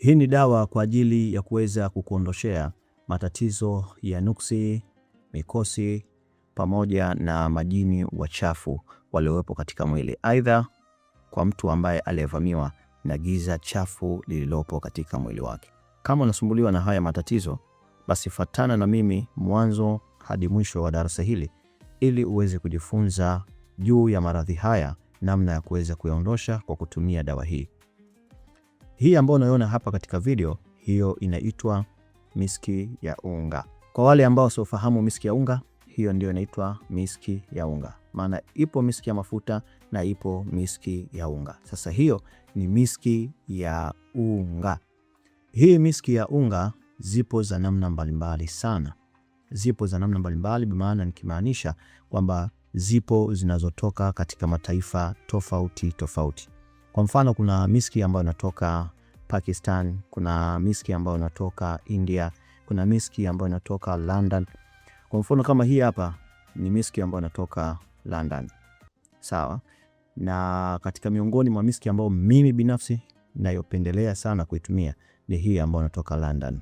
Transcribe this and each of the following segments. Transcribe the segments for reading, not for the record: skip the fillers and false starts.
Hii ni dawa kwa ajili ya kuweza kukuondoshea matatizo ya nuksi, mikosi pamoja na majini wachafu waliowepo katika mwili, aidha kwa mtu ambaye aliyevamiwa na giza chafu lililopo katika mwili wake. Kama unasumbuliwa na haya matatizo, basi fuatana na mimi mwanzo hadi mwisho wa darasa hili ili uweze kujifunza juu ya maradhi haya, namna ya kuweza kuyaondosha kwa kutumia dawa hii. Hii ambayo unaiona hapa katika video, hiyo inaitwa miski ya unga. Kwa wale ambao wasiofahamu miski ya unga, hiyo ndio inaitwa miski ya unga. Maana ipo miski ya mafuta na ipo miski ya unga. Sasa hiyo ni miski ya unga. Hii miski ya unga zipo za namna mbalimbali sana. Zipo za namna mbalimbali, maana nikimaanisha kwamba zipo zinazotoka katika mataifa tofauti tofauti. Kwa mfano, kuna miski ambayo inatoka Pakistan, kuna miski ambayo inatoka India, kuna miski ambayo inatoka London. Kwa mfano kama hii hapa ni miski ambayo inatoka London. Sawa? Na katika miongoni mwa miski ambayo mimi binafsi nayopendelea sana kuitumia ni hii ambayo inatoka London.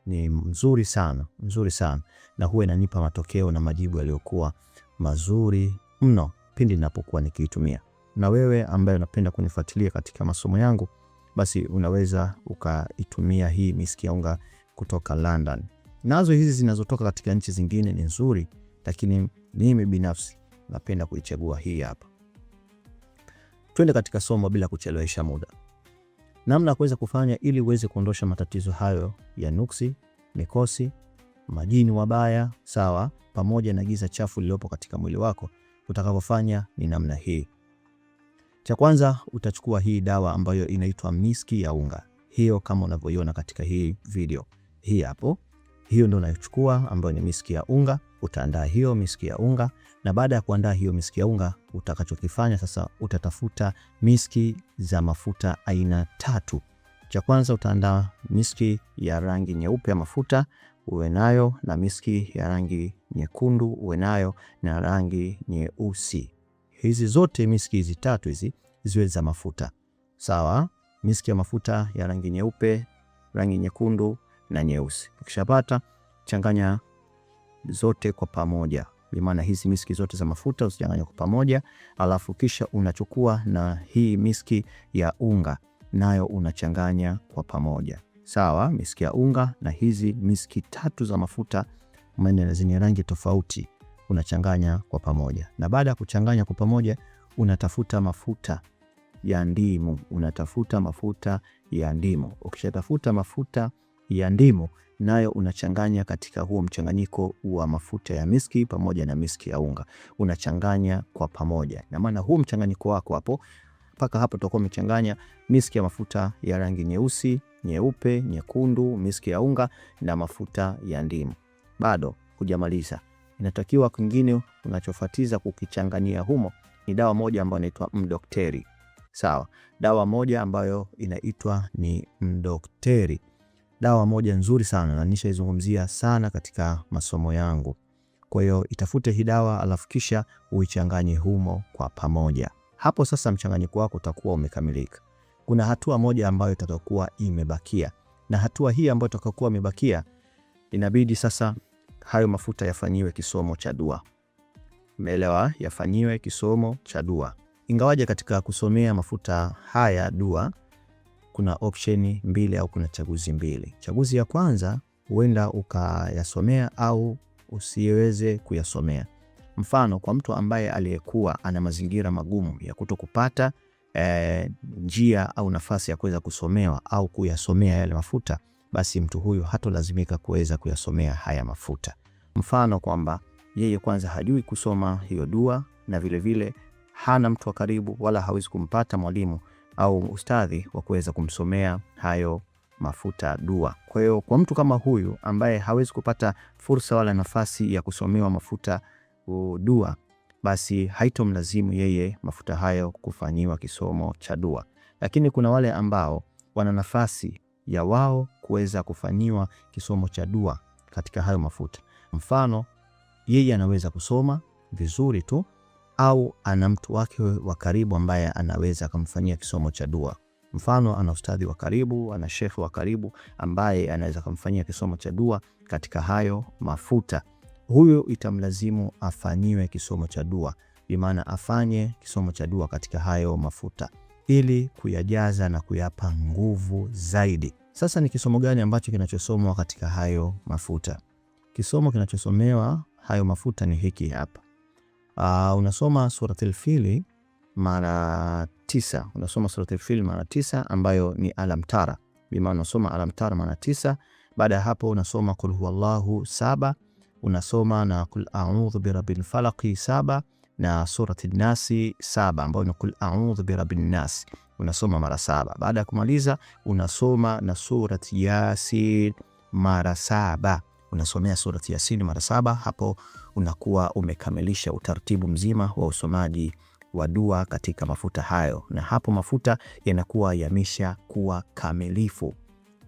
Ni mzuri sana, mzuri sana, na huwa inanipa matokeo na majibu yaliyokuwa mazuri mno pindi ninapokuwa nikiitumia. Na wewe ambaye unapenda kunifuatilia katika masomo yangu, basi unaweza ukaitumia hii miski ya unga kutoka London. Nazo hizi zinazotoka katika nchi zingine ni nzuri, lakini mimi binafsi napenda kuichagua hii hapa. Twende katika somo bila kuchelewesha muda. Namna ya kuweza kufanya ili uweze kuondosha matatizo hayo ya nuksi, mikosi, majini wabaya, sawa, pamoja na giza chafu lililopo katika mwili wako, utakapofanya ni namna hii. Cha kwanza, utachukua hii dawa ambayo inaitwa miski ya unga. Hiyo kama unavyoiona katika hii video. Hii hapo. Hiyo ndio unayochukua ambayo ni miski ya unga. Utaandaa hiyo miski ya unga, na baada ya kuandaa hiyo miski ya unga, utakachokifanya sasa, utatafuta miski za mafuta aina 3. Cha kwanza utaandaa miski ya rangi nyeupe ya mafuta uwe nayo, na miski ya rangi nyekundu uwe nayo, na rangi nyeusi. Hizi zote miski hizi 3 hizi ziwe za mafuta. Sawa? Miski ya mafuta ya rangi nyeupe, rangi nyekundu na nyeusi. Ukishapata, changanya zote kwa pamoja. Kwa maana hizi miski zote za mafuta usichanganye kwa pamoja, alafu kisha unachukua na hii miski ya unga nayo unachanganya kwa pamoja. Sawa? Miski ya unga na hizi miski 3 za mafuta zenye rangi tofauti unachanganya kwa pamoja. Na baada ya kuchanganya kwa pamoja, unatafuta mafuta ya ndimu. Unatafuta mafuta ya ndimu. Ukishatafuta mafuta ya ndimu, nayo unachanganya katika huo mchanganyiko wa mafuta ya miski pamoja na miski ya unga. Unachanganya kwa pamoja. Na maana huu mchanganyiko wako hapo, mpaka hapo utakuwa umechanganya miski ya mafuta ya rangi nyeusi, nyeupe, nyekundu, miski ya unga na mafuta ya ndimu. Bado hujamaliza. Inatakiwa kingine unachofuatiza kukichangania humo ni dawa moja ambayo inaitwa Mdokteri. Sawa? Dawa moja ambayo inaitwa ni Mdokteri. Dawa moja nzuri sana na nishaizungumzia sana katika masomo yangu. Kwa hiyo itafute hii dawa alafu kisha uichanganye humo kwa pamoja. Hapo sasa mchanganyiko wako utakuwa umekamilika. Kuna hatua moja ambayo itakuwa imebakia. Na hatua hii ambayo itakuwa imebakia, inabidi sasa hayo mafuta yafanyiwe kisomo cha dua. Umeelewa? Yafanyiwe kisomo cha dua. Ingawaje katika kusomea mafuta haya dua kuna option 2 au kuna chaguzi 2. Chaguzi ya kwanza huenda ukayasomea au usiweze kuyasomea. Mfano, kwa mtu ambaye aliyekuwa ana mazingira magumu ya kutokupata njia au nafasi ya kuweza kusomewa au kuyasomea yale mafuta, basi mtu huyu hatolazimika kuweza kuyasomea haya mafuta. Mfano kwamba yeye kwanza hajui kusoma hiyo dua, na vile vile hana mtu wa karibu wala hawezi kumpata mwalimu au ustadhi wa kuweza kumsomea hayo mafuta dua. Kwa hiyo kwa mtu kama huyu ambaye hawezi kupata fursa wala nafasi ya kusomewa mafuta dua, basi haitomlazimu yeye mafuta hayo kufanyiwa kisomo cha dua. Lakini kuna wale ambao wana nafasi ya wao kuweza kufanyiwa kisomo cha dua katika hayo mafuta. Mfano, yeye anaweza kusoma vizuri tu au ana mtu wake wa karibu ambaye anaweza kumfanyia kisomo cha dua. Mfano, ana ustadhi wa karibu, ana shekhi wa karibu ambaye anaweza kumfanyia kisomo cha dua katika hayo mafuta, huyo itamlazimu afanyiwe kisomo cha dua, bi maana afanye kisomo cha dua katika hayo mafuta ili kuyajaza na kuyapa nguvu zaidi. Sasa ni kisomo gani ambacho kinachosomwa katika hayo mafuta? Kisomo kinachosomewa hayo mafuta ni hiki hapa. Unasoma suratul Fili mara 9. Unasoma suratul Fili mara 9 ambayo ni Alam Tara. Bi maana unasoma Alam Tara mara 9. Baada ya hapo unasoma Qul huwallahu 7, unasoma na Qul a'udhu birabbil falaq 7 na suratul Nasi 7 ambayo ni Qul a'udhu birabbin nas. Unasoma mara 7. Baada ya kumaliza unasoma na surati Yasin mara 7. Unasomea surati Yasin mara 7. Hapo unakuwa umekamilisha utaratibu mzima wa usomaji wa dua katika mafuta hayo, na hapo mafuta yanakuwa yamesha kuwa kamilifu.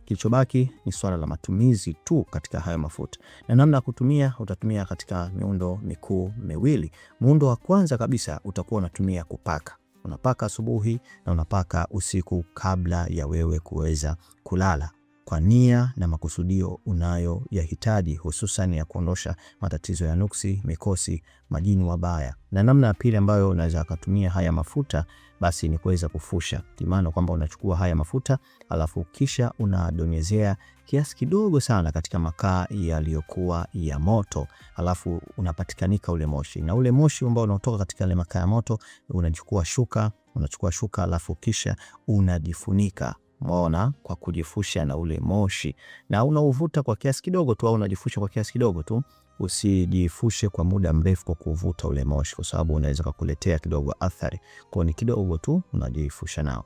Kilichobaki ni swala la matumizi tu katika hayo mafuta, na namna ya kutumia utatumia katika miundo mikuu miwili. Muundo wa kwanza kabisa utakuwa unatumia kupaka. Unapaka asubuhi na unapaka usiku kabla ya wewe kuweza kulala, kwa nia na makusudio unayoyahitaji, hususan ya kuondosha matatizo ya nuksi, mikosi, majini wabaya. Na namna ya pili ambayo unaweza kutumia haya mafuta basi ni kuweza kufusha. Maana kwamba unachukua haya mafuta alafu kisha unadonyezea kiasi kidogo sana katika makaa yaliyokuwa ya moto, alafu unapatikanika ule moshi, na ule moshi ambao unatoka katika ile makaa ya moto unachukua shuka alafu kisha unajifunika, umeona, kwa kujifusha na ule moshi, na unauvuta kwa kiasi kidogo tu, au unajifusha kwa kiasi kidogo tu. Usijifushe kwa muda mrefu kwa kuvuta ule moshi, kwa sababu unaweza kukuletea kidogo athari. Kwa ni kidogo tu unajifusha nao.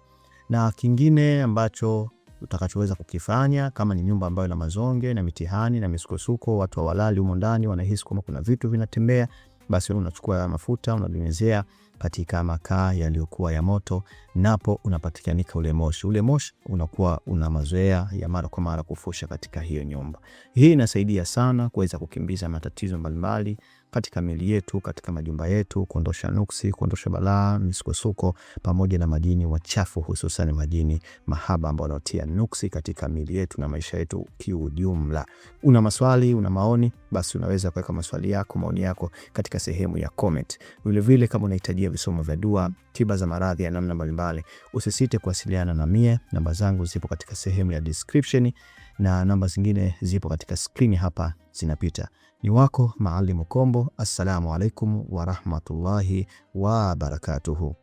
Na kingine ambacho utakachoweza kukifanya, kama ni nyumba ambayo ina mazonge na mitihani na misukosuko, watu hawalali humo ndani, wanahisi kama kuna vitu vinatembea, basi unachukua mafuta unadonyezea katika makaa yaliyokuwa ya moto, napo unapatikanika ule moshi. Ule moshi unakuwa una mazoea ya mara kwa mara kufusha katika hiyo nyumba. Hii inasaidia sana kuweza kukimbiza matatizo mbalimbali katika miili yetu, katika majumba yetu, kuondosha nuksi, kuondosha balaa, misukosuko pamoja na majini wachafu, hususan majini mahaba ambao wanatia nuksi katika miili yetu na maisha yetu kiujumla. Una maswali, una maoni, basi unaweza kuweka maswali yako, maoni yako katika sehemu ya comment. Vile vile kama unahitaji visomo vya dua, tiba za maradhi ya namna mbalimbali, usisite kuwasiliana na mie. Namba zangu zipo katika sehemu ya description na namba zingine zipo katika screen hapa zinapita. Ni wako Maalim Kombo. Assalamu alaikum wa rahmatullahi wa barakatuhu.